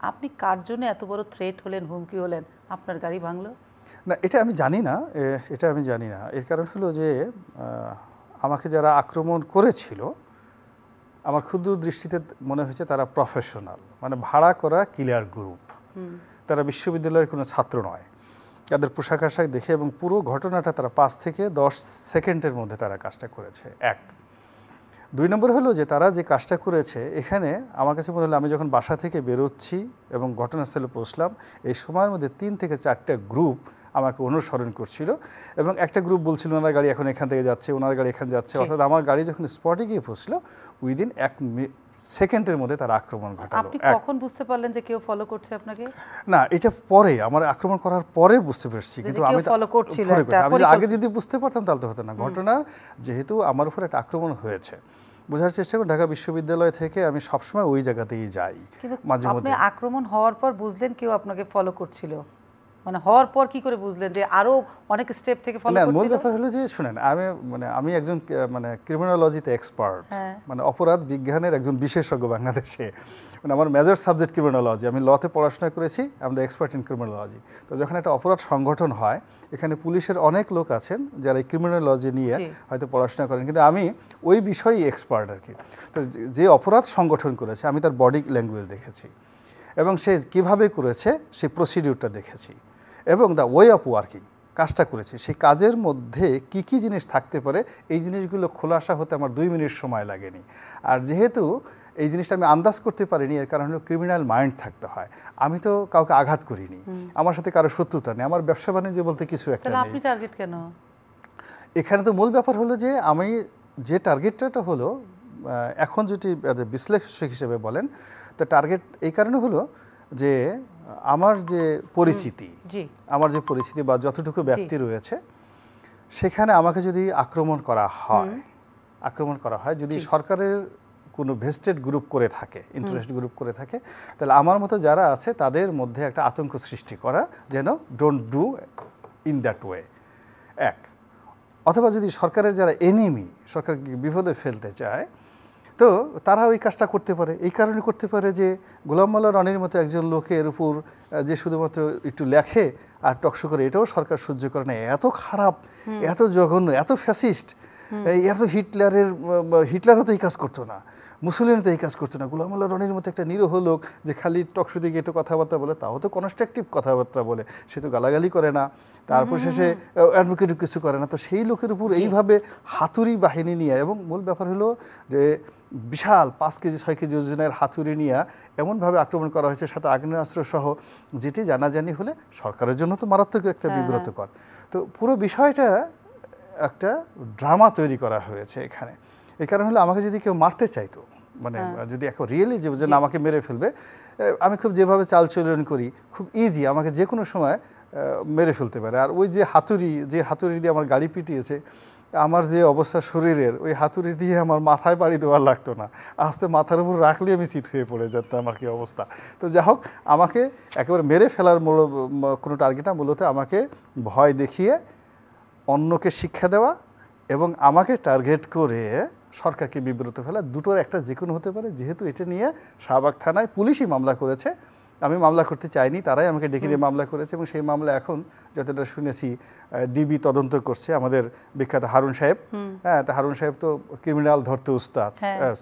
আপনি কার জন্য এত বড় থ্রেট হলেন, হুমকি হলেন, আপনার গাড়ি ভাঙলো? না, এটা আমি জানি না। এটা আমি জানি না। এর কারণ হলো যে আমাকে যারা আক্রমণ করেছিল আমার ক্ষুদ্র দৃষ্টিতে মনে হয়েছে তারা প্রফেশনাল, মানে ভাড়া করা কিলার গ্রুপ। তারা বিশ্ববিদ্যালয়ের কোনো ছাত্র নয়। তাদের পোশাক আশাক দেখে এবং পুরো ঘটনাটা তারা 5 থেকে 10 সেকেন্ডের মধ্যে তারা কাজটা করেছে। 1 2 নম্বর হলো যে তারা যে কাজটা করেছে, এখানে আমার কাছে মনে হলো আমি যখন বাসা থেকে বেরোচ্ছি এবং ঘটনাস্থলে পৌঁছলাম, এই সময়ের মধ্যে 3 থেকে 4টা গ্রুপ আমাকে অনুসরণ করছিল এবং একটা গ্রুপ বলছিল ওনার গাড়ি এখন এখান থেকে যাচ্ছে, ওনার গাড়ি এখানে যাচ্ছে। অর্থাৎ আমার গাড়ি যখন স্পটে গিয়ে পৌঁছলো, উইদিন 1 সেকেন্ডের মধ্যে তার আক্রমণ ঘটালো। আপনি কখন বুঝতে পারলেন যে কেউ ফলো করছে আপনাকে? না, এটা পরে, আমার আক্রমণ করার পরে বুঝতে পারছি। কিন্তু আমি ফলো করছিল, আমি আগে যদি বুঝতে পারতাম তাহলে তো হতো না। ঘটনা যেহেতু আমার উপর একটা আক্রমণ হয়েছে, বোঝার চেষ্টা করি ঢাকা বিশ্ববিদ্যালয় থেকে আমি সবসময় ওই জায়গাতেই যাই। মাঝে মধ্যে আপনি আক্রমণ হওয়ার পর বুঝলেন কেউ আপনাকে ফলো করছিল? মানে হওয়ার পর কি করে বুঝলেন যে আরো অনেক স্টেপ থেকে ফলো করছিল? মূল ব্যাপার হলো যে শুনেন, আমি একজন ক্রিমিনোলজিতে এক্সপার্ট, মানে অপরাধ বিজ্ঞানের একজন বিশেষজ্ঞ বাংলাদেশে। মানে আমার মেজর সাবজেক্ট ক্রিমিনোলজি, আমি লতে পড়াশোনা করেছি, আমরা এক্সপার্ট ইন ক্রিমিনোলজি। তো যখন একটা অপরাধ সংগঠন হয়, এখানে পুলিশের অনেক লোক আছেন যারা এই ক্রিমিনোলজি নিয়ে হয়তো পড়াশোনা করেন, কিন্তু আমি ওই বিষয়েই এক্সপার্ট আর কি। তো যে অপরাধ সংগঠন করেছে আমি তার বডি ল্যাঙ্গুয়েজ দেখেছি এবং সে কিভাবে করেছে সেই প্রসিডিউরটা দেখেছি এবং দ্য ওয়ে অফ ওয়ার্কিং, কাজটা করেছি। সেই কাজের মধ্যে কি কি জিনিস থাকতে পারে এই জিনিসগুলো খোলাসা হতে আমার 2 মিনিট সময় লাগেনি। আর যেহেতু এই জিনিসটা আমি আন্দাজ করতে পারিনি, এর কারণ হলো ক্রিমিনাল মাইন্ড থাকতে হয়। আমি তো কাউকে আঘাত করিনি, আমার সাথে কারো শত্রুতা নেই, আমার ব্যবসা বাণিজ্য বলতে কিছু একটা নেই। আপনি টার্গেট কেন? এখানে তো মূল ব্যাপার হলো যে আমি যে টার্গেটটা হলো, এখন যদি বিশ্লেষক হিসেবে বলেন, তো টার্গেট এই কারণে হলো যে আমার যে পরিচিতি, বা যতটুকু ব্যাপ্তি রয়েছে, সেখানে আমাকে যদি আক্রমণ করা হয়, যদি সরকারের কোনো ভেস্টেড গ্রুপ করে থাকে, ইন্টারেস্ট গ্রুপ করে থাকে, তাহলে আমার মতো যারা আছে তাদের মধ্যে একটা আতঙ্ক সৃষ্টি করা, যেন don't do in that way. 1 অথবা যদি সরকারের যারা এনিমি, সরকারকে বিপদে ফেলতে চায়, তো তারা ওই কাজটা করতে পারে। এই কারণে করতে পারে যে গোলাম মোল্লা রনির মতো একজন লোকের উপর যে শুধুমাত্র একটু লেখে আর টকশো করে, এটাও সরকার সহ্য করে না। এত খারাপ, এত জঘন্য, এত ফ্যাসিস্ট, এত হিটলারও তো এই কাজ করতো না, মুসলিমও তো এই কাজ করতো না। গোলাম মোল্লা রনির মতো একটা নিরীহ লোক যে খালি টকশো দিকে একটু কথাবার্তা বলে, তাও তো কনস্ট্রাকটিভ কথাবার্তা বলে, সে তো গালাগালি করে না, তারপর শেষে অ্যাডভোকেটও কিছু করে না। তো সেই লোকের উপর এইভাবে হাতুড়ি বাহিনী নিয়ে, এবং মূল ব্যাপার হলো যে বিশাল 5 কেজি 6 কেজি ওজনের হাতুড়ি নিয়ে এমনভাবে আক্রমণ করা হয়েছে, সাথে আগ্নেয়াস্ত্র সহ, যেটি জানাজানি হলে সরকারের জন্য তো মারাত্মক একটা বিব্রতকর। তো পুরো বিষয়টা একটা ড্রামা তৈরি করা হয়েছে এখানে। এই কারণ হলো আমাকে যদি কেউ মারতে চাইতো, মানে যদি এখন রিয়েলি যে আমাকে মেরে ফেলবে, আমি খুব যেভাবে চালচলন করি, খুব ইজি, আমাকে যে কোনো সময় মেরে ফেলতে পারে। আর ওই যে হাতুড়ি দিয়ে আমার গাড়ি পিটিয়েছে, আমার যে অবস্থা শরীরের, ওই হাতুড়ি দিয়ে আমার মাথায় বাড়ি দেওয়ার লাগতো না, আস্তে মাথার উপর রাখলে আমি চিত হয়ে পড়ে যেতাম, আমার কি অবস্থা। তো যা হোক, আমাকে একেবারে মেরে ফেলার কোনো টার্গেটটা মূলত আমাকে ভয় দেখিয়ে অন্যকে শিক্ষা দেওয়া এবং আমাকে টার্গেট করে সরকারকে বিব্রত ফেলা, দুটোর একটা যে কোনো হতে পারে। যেহেতু এটা নিয়ে শাহবাগ থানায় পুলিশই মামলা করেছে, আমি মামলা করতে চাইনি, তারাই আমাকে ডেকে দিয়ে মামলা করেছে এবং সেই মামলা এখন যতটা শুনেছি ডিবি তদন্ত করছে, আমাদের বিখ্যাত হারুন সাহেব। তা হারুন সাহেব তো ক্রিমিনাল ধরতে উস্তাদ,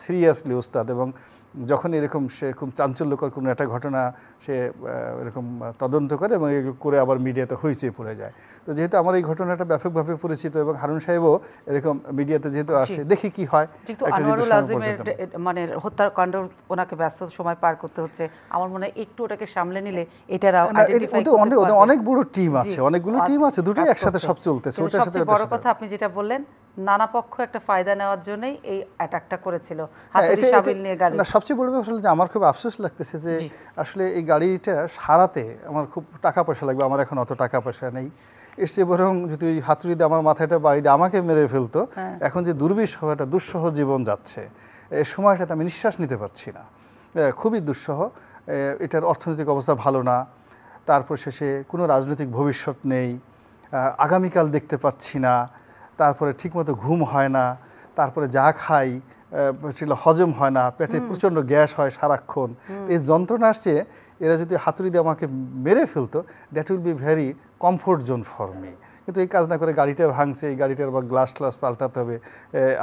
সিরিয়াসলি উস্তাদ, এবং যখন এরকম সে খুব চাঞ্চল্যকর কোনো একটা ঘটনা সে এরকম তদন্ত করে এবং এগুলো করে আবার মিডিয়াতে হইচই পড়ে যায়। তো যেহেতু আমার এই ঘটনাটা ব্যাপকভাবে পরিচিত এবং হারুন সাহেবও এরকম মিডিয়াতে যেহেতু আসে, দেখি কি হয়। মানে হত্যাকাণ্ড ওনাকে ব্যস্ত সময় পার করতে হচ্ছে, আমার মনে হয় একটু ওটাকে সামলে নিলে এটার অনেক বড় টিম আছে, অনেকগুলো টিম আছে, দুটোই একসাথে সব চলতেছে। ওটার সাথে বড় কথা আপনি যেটা বললেন, নানা পক্ষ একটা ফায়দা নেওয়ার জন্যই এই অ্যাটাকটা করেছিল। সবচেয়ে বড় ব্যাপার হলো যে আমার খুব আফসোস লাগতেছে যে আসলে এই গাড়িটা সারাতে আমার খুব টাকা পয়সা লাগবে, আমার এখন অত টাকা পয়সা নেই। এর চেয়ে বরং যদি ওই হাতুড়ি দিয়ে আমার মাথাটা বাড়ি দিয়ে আমাকে মেরে ফেলতো, এখন যে দুর্বিষহ একটা দুঃসহ জীবন যাচ্ছে, এই সময়টাতে আমি নিঃশ্বাস নিতে পারছি না, খুবই দুঃসহ। এটার অর্থনৈতিক অবস্থা ভালো না, তারপর শেষে কোনো রাজনৈতিক ভবিষ্যৎ নেই, আগামীকাল দেখতে পাচ্ছি না, তারপরে ঠিকমতো ঘুম হয় না, তারপরে যা খাই সেগুলো হজম হয় না, পেটে প্রচণ্ড গ্যাস হয় সারাক্ষণ। এই যন্ত্রণার চেয়ে এরা যদি হাতুড়ি দিয়ে আমাকে মেরে ফেলতো that will be very comfort zone for me. কিন্তু এই কাজ না করে গাড়িটা ভাঙছে, এই গাড়িটার আবার গ্লাস ট্লাস পাল্টাতে হবে।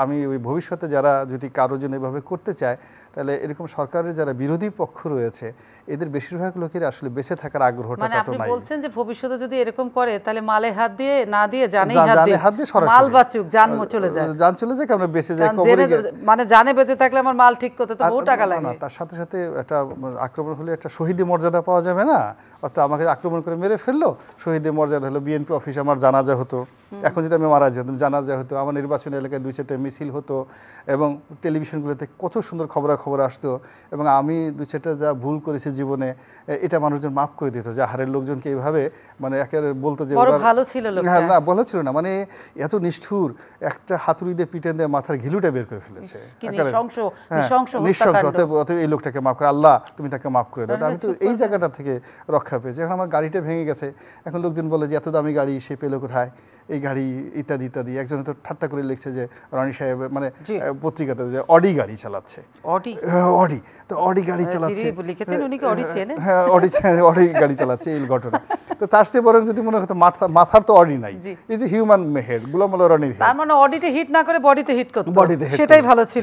আমি ওই ভবিষ্যতে যারা যদি কারোর জন্য এভাবে করতে চায়, তাহলে এরকম সরকারের যারা বিরোধী পক্ষ রয়েছে এদের বেশিরভাগ লোকের আসলে বেঁচে থাকার আগ্রহটা মানে তত আপনি নাই। বলছেন যে ভবিষ্যতে যদি এরকম করে তাহলে মালে হাত দিয়ে না দিয়ে জানে হাত দিয়ে সরাসরি মাল বাঁচুক, জান চলে যায়, জান চলে যায়, আমরা বেঁচে যাই কারণ কবরে গিয়ে। মানে জানে বেঁচে থাকলে আমার মাল ঠিক করতে তো বহু টাকা লাগে। না, তার সাথে সাথে একটা আক্রমণ হলে একটা শহীদি মর্যাদা পাওয়া যাবে না? অর্থাৎ আমাকে আক্রমণ করে মেরে ফেললো, শহীদের মর্যাদা হলো বিএনপি অফিসে আমার জানাজা হতো। এখন যদি আমি মারা যেতাম জানাজা হতো, আমার নির্বাচনী এলাকায় 2-4টা মিছিল হতো এবং টেলিভিশনগুলোতে কত সুন্দর খবরাখবর আসতো এবং আমি 2-4টা যা ভুল করেছি জীবনে এটা মানুষজন মাফ করে দিত। যে হারের লোকজনকে এইভাবে মানে একেবারে বলতো যে বড় ভালো ছিল লোকটা। হ্যাঁ, না ভালো ছিল না, মানে এত নিষ্ঠুর, একটা হাতুড়ি দিয়ে পিটেন দিয়ে মাথার ঘিলুটা বের করে ফেলেছে। নৃশংস। অতএব এই লোকটাকে মাফ করে, আল্লাহ তুমি তাকে মাফ করে দাও। আমি তো এই জায়গাটা থেকে রক্ষা পেয়েছি। এখন আমার গাড়িটা ভেঙে গেছে, এখন লোকজন বলে যে এত দামি গাড়ি সে পেলো কোথায়, এই গাড়ি ইত্যাদি ইত্যাদি। একজন তো ঠাট্টা করে লিখছে যে রনি সাহেব মানে পত্রিকাতে যে অডি গাড়ি চালাচ্ছে। অডি তো অডি গাড়ি চালাচ্ছে, হ্যাঁ অডি গাড়ি চালাচ্ছে, এই ঘটনা। তো তার চেয়ে বরং যদি মনে হতো মাথার তো অডি নাই, এই যে হিউম্যান হেড, গোলাম মোল্লা রনির হেড, তার মানে অডিতে হিট না করে বডিতে হিট করতে, বডিতে হিট, সেটাই ভালো ছিল।